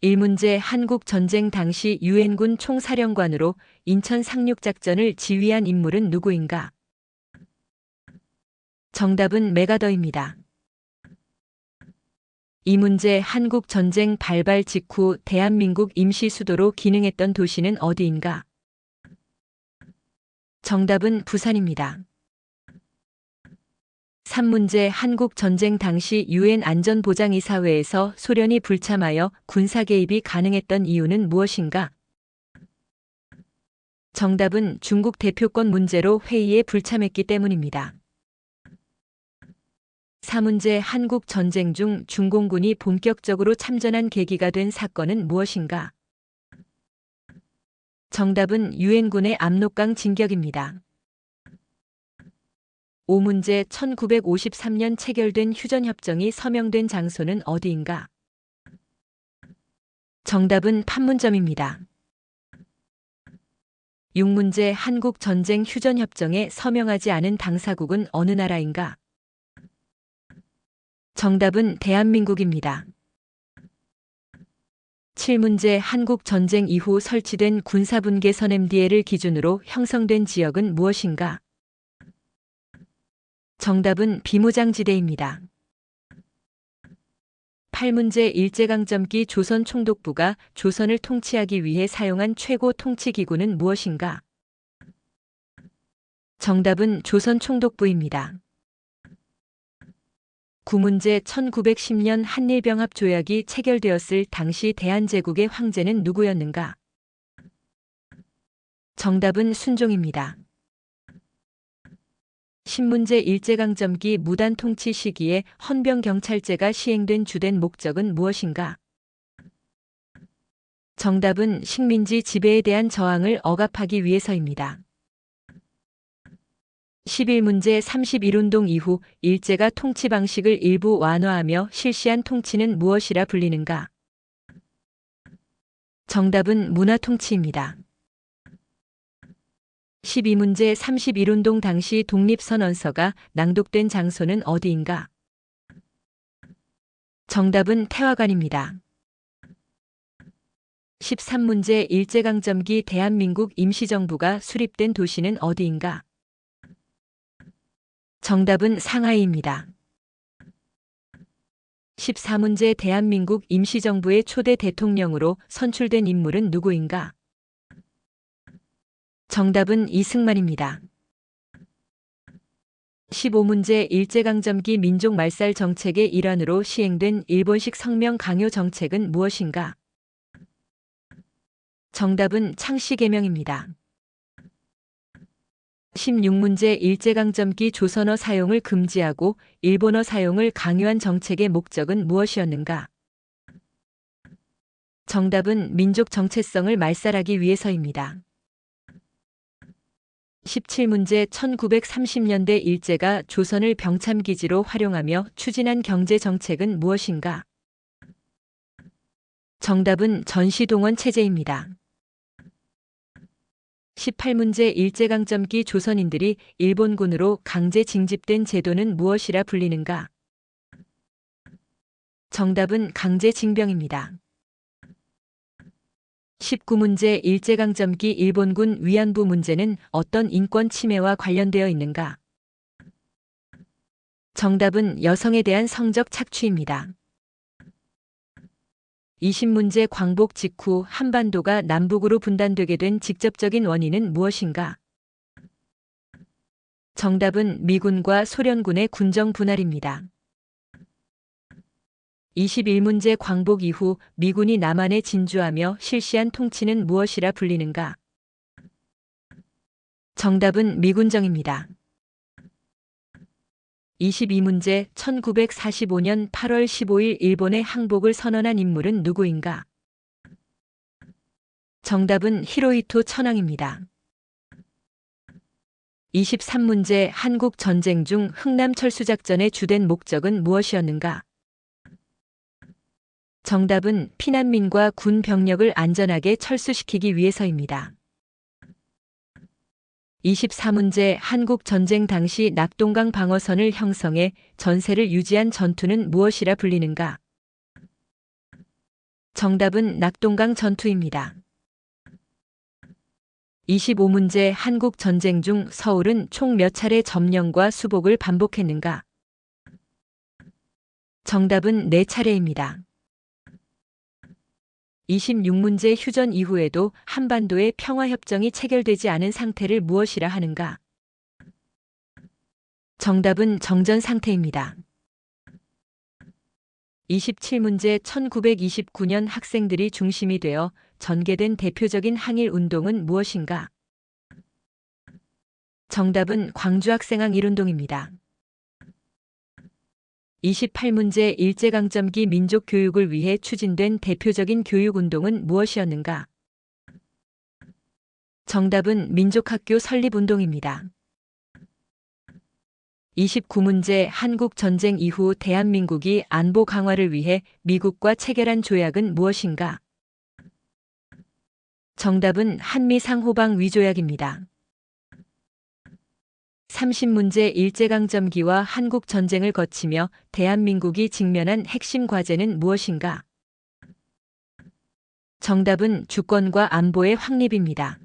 1문제 한국 전쟁 당시 유엔군 총사령관으로 인천 상륙작전을 지휘한 인물은 누구인가? 정답은 맥아더입니다. 2문제 한국 전쟁 발발 직후 대한민국 임시 수도로 기능했던 도시는 어디인가? 정답은 부산입니다. 3문제 한국 전쟁 당시 유엔 안전보장이사회에서 소련이 불참하여 군사 개입이 가능했던 이유는 무엇인가? 정답은 중국 대표권 문제로 회의에 불참했기 때문입니다. 4문제 한국 전쟁 중 중공군이 본격적으로 참전한 계기가 된 사건은 무엇인가? 정답은 유엔군의 압록강 진격입니다. 5문제 1953년 체결된 휴전협정이 서명된 장소는 어디인가? 정답은 판문점입니다. 6문제 한국 전쟁 휴전협정에 서명하지 않은 당사국은 어느 나라인가? 정답은 대한민국입니다. 7문제 한국 전쟁 이후 설치된 군사분계선 MDL을 기준으로 형성된 지역은 무엇인가? 정답은 비무장지대입니다. 8문제 일제강점기 조선 총독부가 조선을 통치하기 위해 사용한 최고 통치기구는 무엇인가? 정답은 조선 총독부입니다. 9문제 1910년 한일병합조약이 체결되었을 당시 대한제국의 황제는 누구였는가? 정답은 순종입니다. 10문제 일제강점기 무단 통치 시기에 헌병경찰제가 시행된 주된 목적은 무엇인가? 정답은 식민지 지배에 대한 저항을 억압하기 위해서입니다. 11문제 31운동 이후 일제가 통치 방식을 일부 완화하며 실시한 통치는 무엇이라 불리는가? 정답은 문화통치입니다. 12문제 31운동 당시 독립선언서가 낭독된 장소는 어디인가? 정답은 태화관입니다. 13문제 일제강점기 대한민국 임시정부가 수립된 도시는 어디인가? 정답은 상하이입니다. 14문제 대한민국 임시정부의 초대 대통령으로 선출된 인물은 누구인가? 정답은 이승만입니다. 15문제 일제강점기 민족말살 정책의 일환으로 시행된 일본식 성명 강요 정책은 무엇인가? 정답은 창씨개명입니다. 16문제 일제강점기 조선어 사용을 금지하고 일본어 사용을 강요한 정책의 목적은 무엇이었는가? 정답은 민족 정체성을 말살하기 위해서입니다. 17문제 1930년대 일제가 조선을 병참기지로 활용하며 추진한 경제정책은 무엇인가? 정답은 전시동원 체제입니다. 18문제 일제강점기 조선인들이 일본군으로 강제 징집된 제도는 무엇이라 불리는가? 정답은 강제징병입니다. 19문제 일제강점기 일본군 위안부 문제는 어떤 인권 침해와 관련되어 있는가? 정답은 여성에 대한 성적 착취입니다. 20문제 광복 직후 한반도가 남북으로 분단되게 된 직접적인 원인은 무엇인가? 정답은 미군과 소련군의 군정 분할입니다. 21문제 광복 이후 미군이 남한에 진주하며 실시한 통치는 무엇이라 불리는가? 정답은 미군정입니다. 22문제 1945년 8월 15일 일본의 항복을 선언한 인물은 누구인가? 정답은 히로히토 천황입니다. 23문제 한국 전쟁 중 흥남 철수작전의 주된 목적은 무엇이었는가? 정답은 피난민과 군 병력을 안전하게 철수시키기 위해서입니다. 24문제 한국 전쟁 당시 낙동강 방어선을 형성해 전세를 유지한 전투는 무엇이라 불리는가? 정답은 낙동강 전투입니다. 25문제 한국 전쟁 중 서울은 총 몇 차례 점령과 수복을 반복했는가? 정답은 4차례입니다. 26문제 휴전 이후에도 한반도의 평화협정이 체결되지 않은 상태를 무엇이라 하는가? 정답은 정전 상태입니다. 27문제 1929년 학생들이 중심이 되어 전개된 대표적인 항일 운동은 무엇인가? 정답은 광주학생항 1운동입니다. 28문제 일제강점기 민족 교육을 위해 추진된 대표적인 교육운동은 무엇이었는가? 정답은 민족학교 설립운동입니다. 29문제 한국 전쟁 이후 대한민국이 안보 강화를 위해 미국과 체결한 조약은 무엇인가? 정답은 한미상호방 위조약입니다. 30문제 일제강점기와 한국 전쟁을 거치며 대한민국이 직면한 핵심 과제는 무엇인가? 정답은 주권과 안보의 확립입니다.